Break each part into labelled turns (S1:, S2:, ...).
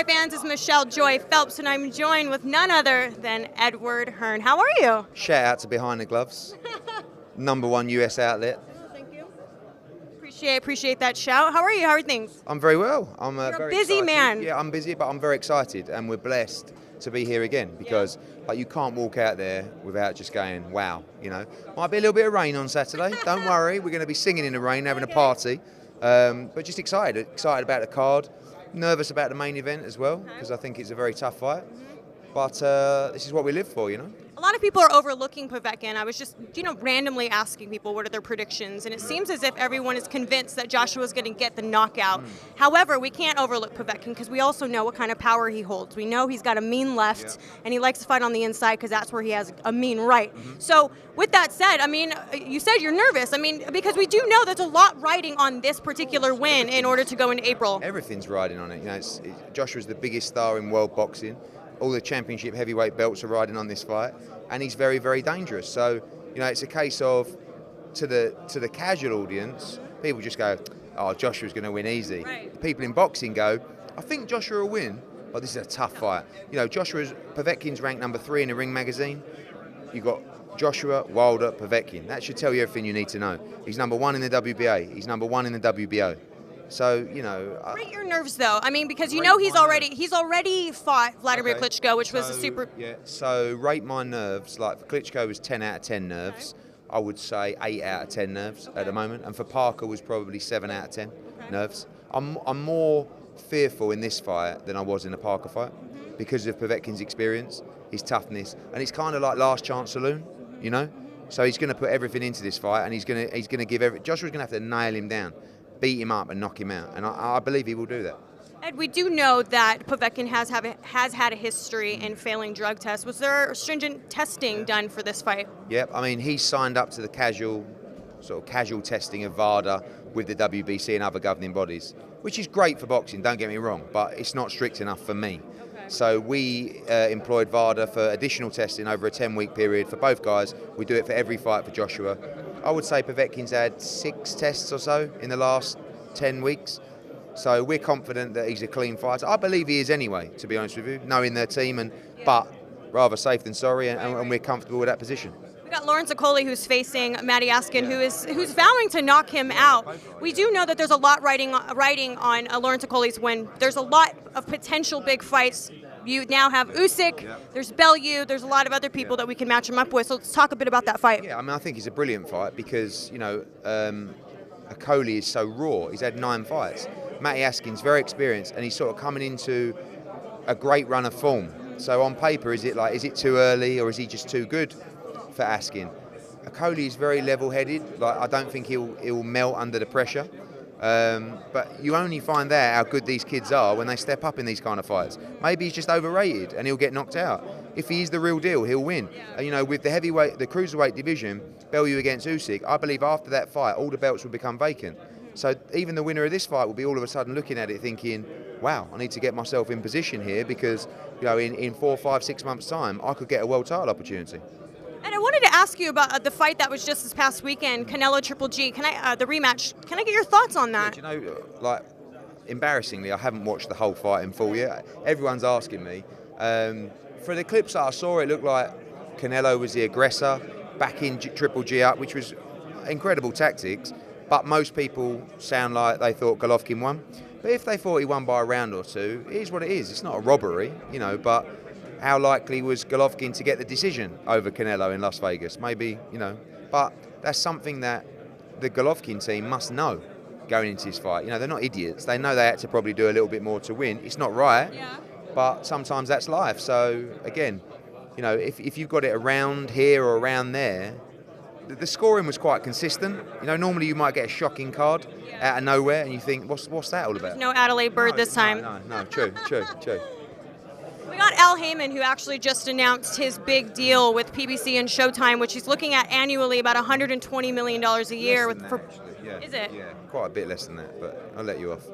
S1: fans, it's Michelle Joy Phelps, and I'm joined with none other than Edward Hearn. How are you?
S2: Shout out to Behind the Gloves, #1 US outlet.
S1: Oh, thank you. Appreciate that shout. How are you? How are things?
S2: I'm very well. I'm
S1: You're
S2: very
S1: a busy
S2: excited.
S1: man.
S2: Yeah, I'm busy, but I'm very excited, and we're blessed to be here again because like you can't walk out there without just going, wow, you know. Might be a little bit of rain on Saturday. Don't worry, we're going to be singing in the rain, having a party. But just excited about the card. Nervous about the main event as well because I think it's a very tough fight. But this is what we live for, you know.
S1: A lot of people are overlooking Povetkin. I was just, randomly asking people what are their predictions, and it seems as if everyone is convinced that Joshua's going to get the knockout. However, we can't overlook Povetkin because we also know what kind of power he holds. We know he's got a mean left, and he likes to fight on the inside because that's where he has a mean right. So, with that said, I mean, you said you're nervous. I mean, because we do know there's a lot riding on this particular win in order to go into April.
S2: Everything's riding on it. You know, Joshua's the biggest star in world boxing. All the championship heavyweight belts are riding on this fight, and he's very, very dangerous. So, it's a case of, to the casual audience, people just go, oh, Joshua's going to win easy.
S1: Right.
S2: People in boxing go, I think Joshua will win, but this is a tough fight. Povetkin's ranked #3 in the Ring magazine. You've got Joshua, Wilder, Povetkin. That should tell you everything you need to know. He's #1 in the WBA. He's #1 in the WBO. So,
S1: Rate your nerves, though. I mean, because he's already fought Vladimir Klitschko, which was a super.
S2: Yeah. So rate my nerves. Like for Klitschko was 10 out of 10 nerves. I would say 8 out of 10 nerves at the moment, and for Parker was probably 7 out of 10 nerves. I'm more fearful in this fight than I was in the Parker fight because of Povetkin's experience, his toughness, and it's kind of like last chance saloon, So he's going to put everything into this fight, and he's going to give Joshua's going to have to nail him down, beat him up and knock him out, and I believe he will do that.
S1: Ed, we do know that Povetkin has had a history in failing drug tests. Was there stringent testing done for this fight?
S2: Yep, I mean, he's signed up to the casual testing of VADA with the WBC and other governing bodies, which is great for boxing, don't get me wrong, but it's not strict enough for me. So we employed VADA for additional testing over a 10-week period for both guys. We do it for every fight for Joshua. I would say Povetkin's had 6 tests or so in the last 10 weeks. So we're confident that he's a clean fighter. I believe he is anyway, to be honest with you, knowing their team, but rather safe than sorry, and we're comfortable with that position.
S1: We got Lawrence Coley who's facing Matty Askin, who's vowing to knock him out. We do know that there's a lot riding on Lawrence Coley's win. There's a lot of potential big fights. You now have Asik, there's Bellew, there's a lot of other people that we can match him up with. So let's talk a bit about that fight.
S2: Yeah, I mean, I think it's a brilliant fight because, Coley is so raw. He's had 9 fights. Matty Askin's very experienced, and he's sort of coming into a great run of form. So on paper, is it too early, or is he just too good for Askin? Coley is very level-headed. I don't think he'll melt under the pressure. But you only find out how good these kids are when they step up in these kind of fights. Maybe he's just overrated and he'll get knocked out. If he is the real deal, he'll win. With the cruiserweight division, Bellew against Asik, I believe after that fight, all the belts will become vacant. So even the winner of this fight will be all of a sudden looking at it thinking, wow, I need to get myself in position here because, in 4, 5, 6 months' time, I could get a world title opportunity.
S1: And I wanted to ask you about the fight that was just this past weekend, Canelo Triple G. The rematch? Can I get your thoughts on that?
S2: Yeah, embarrassingly, I haven't watched the whole fight in full yet. Everyone's asking me. For the clips that I saw, it looked like Canelo was the aggressor, backing Triple G up, which was incredible tactics. But most people sound like they thought Golovkin won. But if they thought he won by a round or two, it is what it is. It's not a robbery, but how likely was Golovkin to get the decision over Canelo in Las Vegas? Maybe, but that's something that the Golovkin team must know going into this fight. They're not idiots. They know they had to probably do a little bit more to win. It's not right, but sometimes that's life. So, again, if you've got it around here or around there, the scoring was quite consistent. Normally you might get a shocking card out of nowhere and you think, what's that all about?
S1: No Adelaide Bird this time.
S2: No, true.
S1: We got Al Heyman, who actually just announced his big deal with PBC and Showtime, which he's looking at annually about $120 million a year. Is it?
S2: Yeah, quite a bit less than that, but I'll let you off.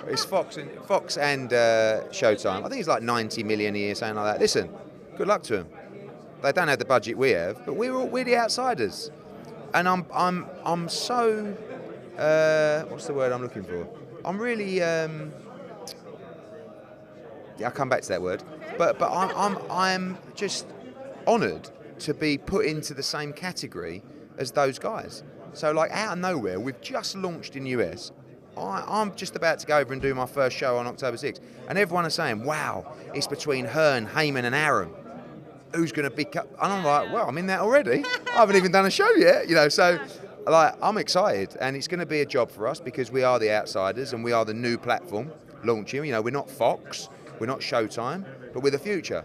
S2: It's Fox and Showtime. I think it's like 90 million a year, something like that. Listen, good luck to them. They don't have the budget we have, but we're the outsiders, and I'm so what's the word I'm looking for? I'm really I'll come back to that word. But I'm just honoured to be put into the same category as those guys. So like out of nowhere, we've just launched in US. I'm just about to go over and do my first show on October 6th, and everyone is saying, "Wow, it's between Hearn, Heyman, and Aaron. Who's going to be?" And I'm like, "Well, I'm in that already. I haven't even done a show yet, you know." So, like, I'm excited, and it's going to be a job for us because we are the outsiders and we are the new platform launching. You know, we're not Fox, we're not Showtime, but we're the future,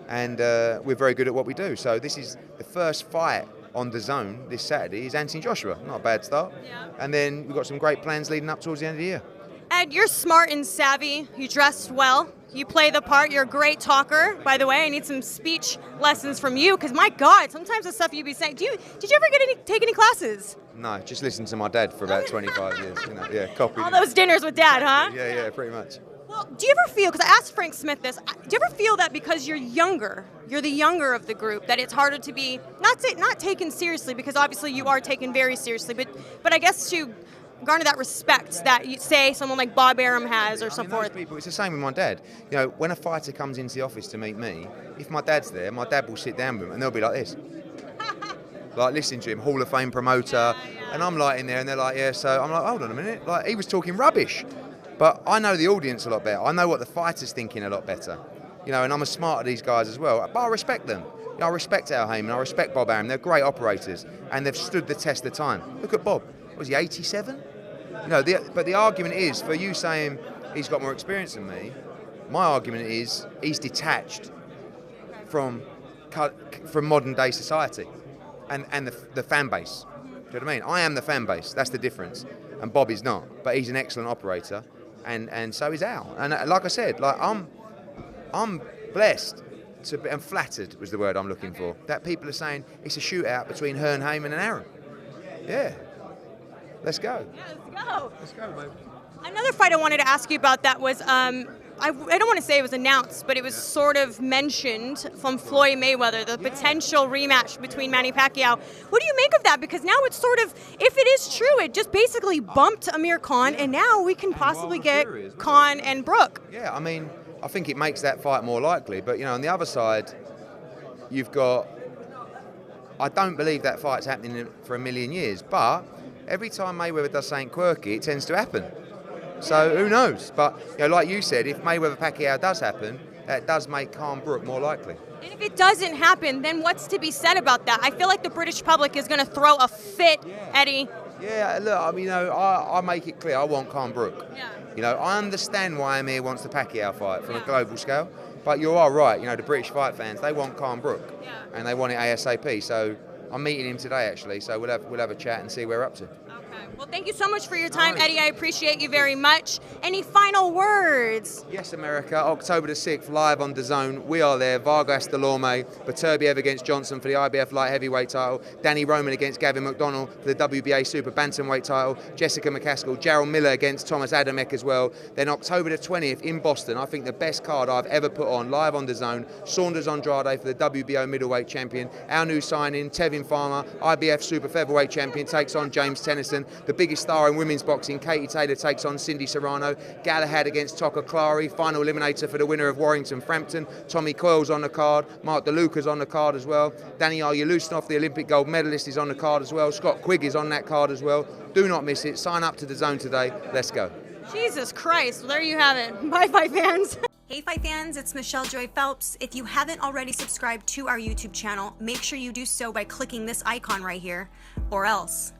S2: and we're very good at what we do. So this is the first fight on the zone this Saturday is Anthony Joshua. Not a bad start. Yeah. And then we've got some great plans leading up towards the end of the year.
S1: Ed, you're smart and savvy. You dress well. You play the part. You're a great talker, by the way. I need some speech lessons from you because, my God, sometimes the stuff you be saying. Did you ever take any classes?
S2: No, just listen to my dad for about 25 years. You know, yeah, copied.
S1: All those dinners with Dad, huh?
S2: Yeah, pretty much.
S1: Well, do you ever feel, because I asked Frank Smith this, do you ever feel that because you're the younger of the group, that it's harder to be, not taken seriously, because obviously you are taken very seriously, but I guess to garner that respect that you say someone like Bob Arum has or so forth?
S2: People, it's the same with my dad. You know, when a fighter comes into the office to meet me, if my dad's there, my dad will sit down with him and they'll be like this. Like listening to him, Hall of Fame promoter, and I'm like in there and they're like, yeah, so I'm like, hold on a minute, like he was talking rubbish. But I know the audience a lot better. I know what the fighter's thinking a lot better. You know, and I'm as smart as these guys as well. But I respect them. You know, I respect Al Heyman, I respect Bob Arum. They're great operators, and they've stood the test of time. Look at Bob. Was he 87? You know, but the argument is, for you saying he's got more experience than me, my argument is he's detached from modern day society and the fan base. Do you know what I mean? I am the fan base. That's the difference. And Bob is not. But he's an excellent operator. And so is Al. And like I said, like I'm blessed and flattered was the word I'm looking for. That people are saying it's a shootout between Hearn, Heyman, and Aaron. Yeah, let's go.
S1: Yeah, let's go.
S2: Let's go, baby.
S1: Another fight I wanted to ask you about that was I don't want to say it was announced, but it was sort of mentioned from Floyd Mayweather, the potential rematch between Manny Pacquiao. What do you make of that? Because now it's sort of, if it is true, it just basically bumped Amir Khan, and now we can possibly get Khan and Brook.
S2: Yeah, I mean, I think it makes that fight more likely. But, you know, on the other side, you've got, I don't believe that fight's happening for a million years, but every time Mayweather does something quirky, it tends to happen. So who knows? But, you know, like you said, if Mayweather Pacquiao does happen, that does make Khan Brook more likely.
S1: And if it doesn't happen, then what's to be said about that? I feel like the British public is going to throw a fit, Eddie.
S2: Yeah, look, I mean, you know, I make it clear I want Khan Brook. Yeah. You know, I understand why Amir wants the Pacquiao fight from a global scale, but you are right. You know, the British fight fans, they want Khan Brook, and they want it ASAP. So I'm meeting him today, actually. So we'll have a chat and see where we're up to.
S1: Well, thank you so much for your time, Eddie. I appreciate you very much. Any final words?
S2: Yes, America. October the 6th, live on DAZN. We are there. Vargas Delorme, Beterbiev against Johnson for the IBF light heavyweight title. Danny Roman against Gavin McDonnell for the WBA super bantamweight title. Jessica McCaskill, Jarrell Miller against Thomas Adamek as well. Then October the 20th in Boston, I think the best card I've ever put on, live on DAZN. Saunders Andrade for the WBO middleweight champion. Our new signing, Tevin Farmer, IBF super featherweight champion, takes on James Tennyson. The biggest star in women's boxing, Katie Taylor, takes on Cindy Serrano. Galahad against Toka Clary, final eliminator for the winner of Warrington Frampton. Tommy Coyle's on the card. Mark DeLuca's on the card as well. Daniel Yelusnov, the Olympic gold medalist, is on the card as well. Scott Quigg is on that card as well. Do not miss it. Sign up to DAZN today. Let's go.
S1: Jesus Christ. Well, there you have it. Bye, fight fans.
S3: Hey Fight fans, it's Michelle Joy Phelps. If you haven't already subscribed to our YouTube channel, make sure you do so by clicking this icon right here, or else